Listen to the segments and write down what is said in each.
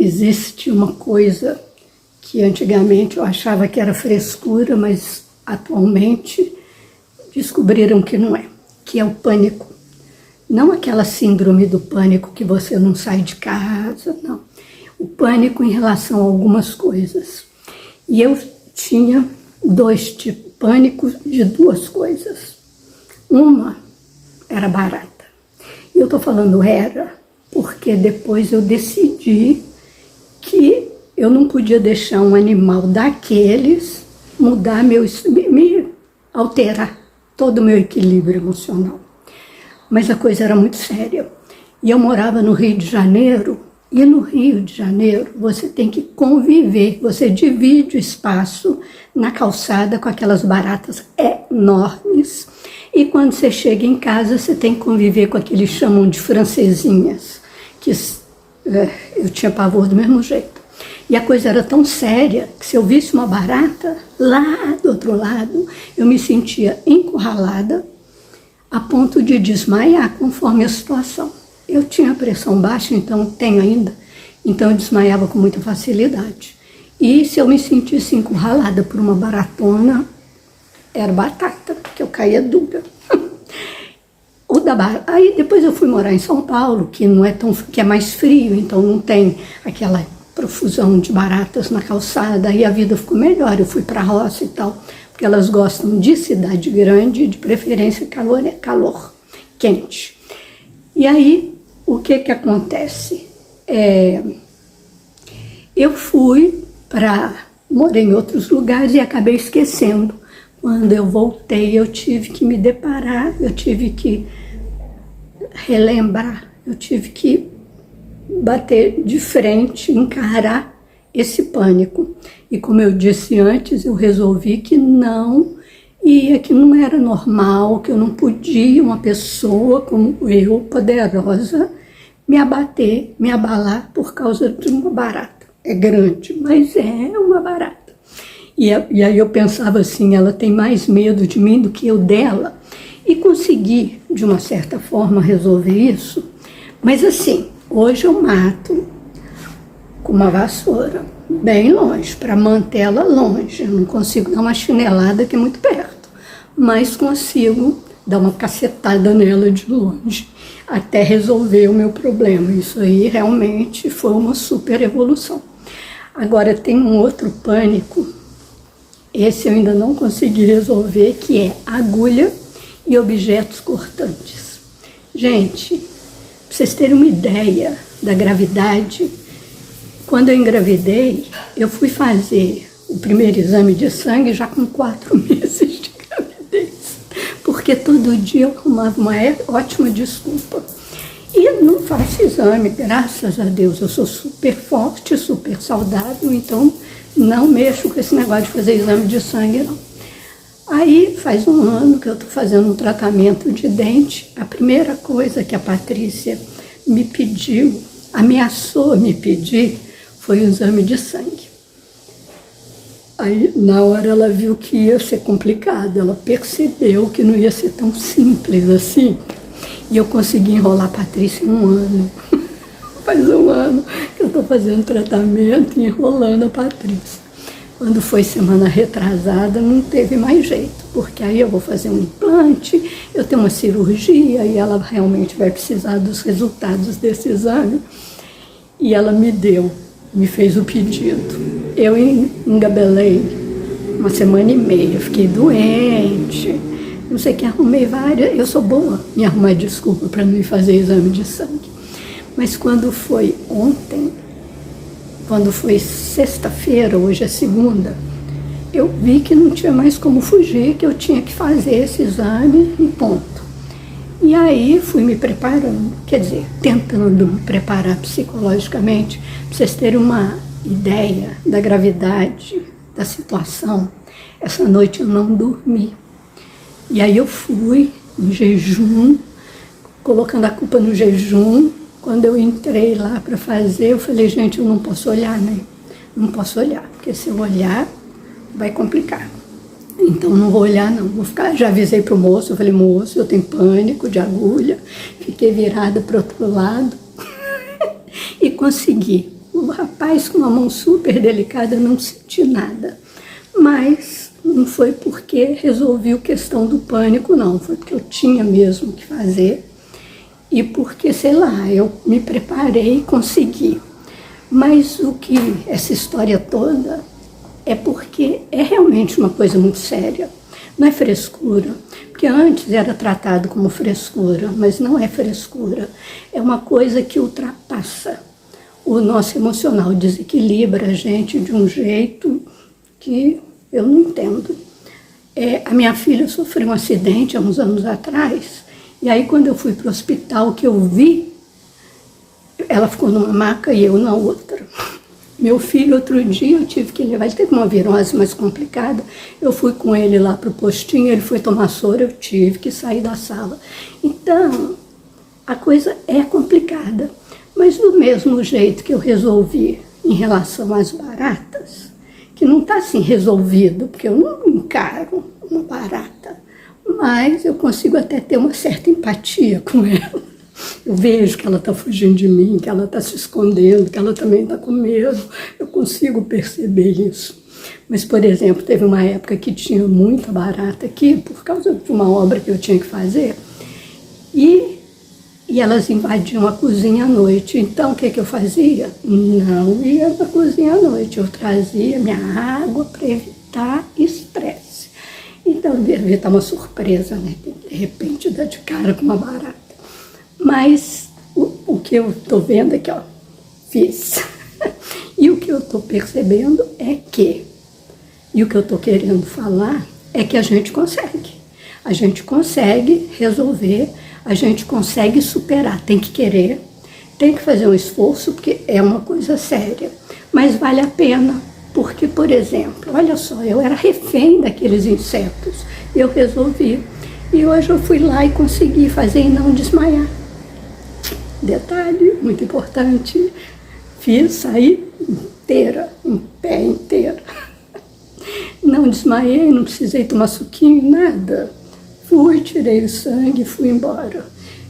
existe uma coisa que antigamente eu achava que era frescura, mas atualmente descobriram que não é, que é o pânico. Não aquela síndrome do pânico que você não sai de casa, não. O pânico em relação a algumas coisas. E eu tinha dois tipos, pânico de duas coisas. Uma era barata. E eu estou falando era, porque depois eu decidi que eu não podia deixar um animal daqueles mudar me alterar todo o meu equilíbrio emocional. Mas a coisa era muito séria. E eu morava no Rio de Janeiro, e no Rio de Janeiro você tem que conviver, você divide o espaço na calçada com aquelas baratas enormes, e quando você chega em casa você tem que conviver com aqueles chamam de francesinhas, que eu tinha pavor do mesmo jeito. E a coisa era tão séria que se eu visse uma barata lá do outro lado, eu me sentia encurralada a ponto de desmaiar conforme a situação. Eu tinha pressão baixa, então tenho ainda, então eu desmaiava com muita facilidade. E se eu me sentisse encurralada por uma baratona, era batata, que eu caía dura. Aí depois eu fui morar em São Paulo, que não é tão, que é mais frio, então não tem aquela profusão de baratas na calçada, aí a vida ficou melhor, eu fui para a roça e tal, porque elas gostam de cidade grande, de preferência calor quente. E aí, o que acontece? Eu morei em outros lugares e acabei esquecendo. Quando eu voltei, eu tive que me deparar, eu tive que relembrar, eu tive que bater de frente, encarar esse pânico. E como eu disse antes, eu resolvi que não ia, que não era normal, que eu não podia uma pessoa como eu, poderosa, me abater, me abalar por causa de uma barata. É grande, mas é uma barata. E aí eu pensava assim, ela tem mais medo de mim do que eu dela. E consegui, de uma certa forma, resolver isso. Mas assim, hoje eu mato com uma vassoura, bem longe, para manter ela longe. Eu não consigo dar uma chinelada que é muito perto, mas consigo dar uma cacetada nela de longe, até resolver o meu problema. Isso aí realmente foi uma super evolução. Agora tem um outro pânico, esse eu ainda não consegui resolver, que é agulha e objetos cortantes. Gente, para vocês terem uma ideia da gravidade, quando eu engravidei, eu fui fazer o primeiro exame de sangue já com 4 meses de gravidez, porque todo dia eu arrumava uma ótima desculpa. E não faço exame, graças a Deus, eu sou super forte, super saudável, então não mexo com esse negócio de fazer exame de sangue, não. Aí faz um ano que eu estou fazendo um tratamento de dente. A primeira coisa que a Patrícia me pediu, ameaçou me pedir, foi o exame de sangue. Aí, na hora, ela viu que ia ser complicado, ela percebeu que não ia ser tão simples assim. E eu consegui enrolar a Patrícia em um ano. Faz um ano que eu estou fazendo tratamento e enrolando a Patrícia. Quando foi semana retrasada, não teve mais jeito, porque aí eu vou fazer um implante, eu tenho uma cirurgia e ela realmente vai precisar dos resultados desse exame. E ela me fez o pedido. Eu engabelei uma semana e meia, fiquei doente, não sei o que, arrumei várias, eu sou boa em arrumar desculpa para não ir fazer exame de sangue. Mas quando foi ontem, quando foi sexta-feira, hoje é segunda, eu vi que não tinha mais como fugir, que eu tinha que fazer esse exame e ponto. E aí fui me preparando, quer dizer, tentando me preparar psicologicamente, para vocês terem uma ideia da gravidade da situação. Essa noite eu não dormi. E aí eu fui em jejum, colocando a culpa no jejum. Quando eu entrei lá para fazer, eu falei, gente, eu não posso olhar, né? Não posso olhar, porque se eu olhar, vai complicar. Então não vou olhar não, vou ficar, já avisei pro moço, eu falei, moço, eu tenho pânico de agulha, fiquei virada para o outro lado e consegui. rapaz com uma mão super delicada, não senti nada. Mas não foi porque resolvi a questão do pânico, não. Foi porque eu tinha mesmo que fazer e porque, sei lá, eu me preparei e consegui. Mas o que essa história toda é porque é realmente uma coisa muito séria. Não é frescura, porque antes era tratado como frescura, mas não é frescura. É uma coisa que ultrapassa o nosso emocional, desequilibra a gente de um jeito que eu não entendo. A minha filha sofreu um acidente há uns anos atrás, e aí quando eu fui para o hospital, que eu vi, ela ficou numa maca e eu na outra. Meu filho, outro dia, eu tive que levar, ele teve uma virose mais complicada, eu fui com ele lá para o postinho, ele foi tomar soro, eu tive que sair da sala. Então, a coisa é complicada, mas do mesmo jeito que eu resolvi em relação às baratas, que não está assim resolvido, porque eu não encaro uma barata, mas eu consigo até ter uma certa empatia com ela. Eu vejo que ela está fugindo de mim, que ela está se escondendo, que ela também está com medo. Eu consigo perceber isso. Mas, por exemplo, teve uma época que tinha muita barata aqui, por causa de uma obra que eu tinha que fazer, e elas invadiam a cozinha à noite. Então, o que eu fazia? Não ia na cozinha à noite. Eu trazia minha água para evitar estresse. Então, devia estar uma surpresa, né? De repente, dar de cara com uma barata. Mas o que eu estou vendo aqui, ó, fiz. E o que eu estou percebendo é que, e o que eu estou querendo falar é que a gente consegue. A gente consegue resolver, a gente consegue superar. Tem que querer, tem que fazer um esforço, porque é uma coisa séria. Mas vale a pena, porque, por exemplo, olha só, eu era refém daqueles insetos. Eu resolvi. E hoje eu fui lá e consegui fazer e não desmaiar. Detalhe muito importante, saí inteira, em pé inteira. Não desmaiei, não precisei tomar suquinho, nada. Fui, tirei o sangue e fui embora.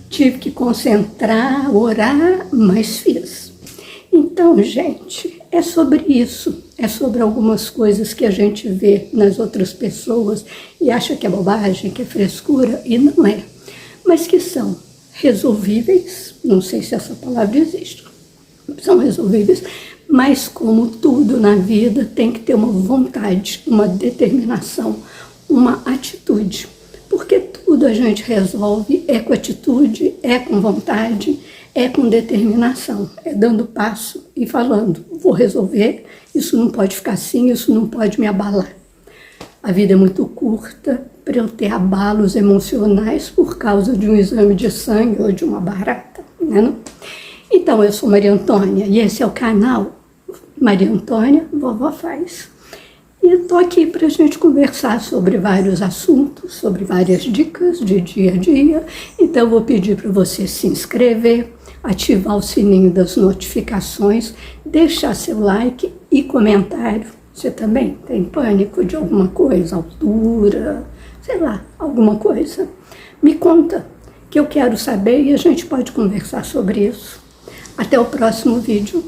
Tive que concentrar, orar, mas fiz. Então, gente, é sobre isso. É sobre algumas coisas que a gente vê nas outras pessoas e acha que é bobagem, que é frescura, e não é. Mas que são resolvíveis, não sei se essa palavra existe, são resolvíveis, mas como tudo na vida tem que ter uma vontade, uma determinação, uma atitude, porque tudo a gente resolve é com atitude, é com vontade, é com determinação, é dando passo e falando, vou resolver, isso não pode ficar assim, isso não pode me abalar. A vida é muito curta para eu ter abalos emocionais por causa de um exame de sangue ou de uma barata, né? Não? Então, eu sou Maria Antônia e esse é o canal Maria Antônia, Vovó Faz. E estou aqui para a gente conversar sobre vários assuntos, sobre várias dicas de dia a dia. Então, eu vou pedir para você se inscrever, ativar o sininho das notificações, deixar seu like e comentário. Você também tem pânico de alguma coisa, altura, sei lá, alguma coisa? Me conta, que eu quero saber e a gente pode conversar sobre isso. Até o próximo vídeo.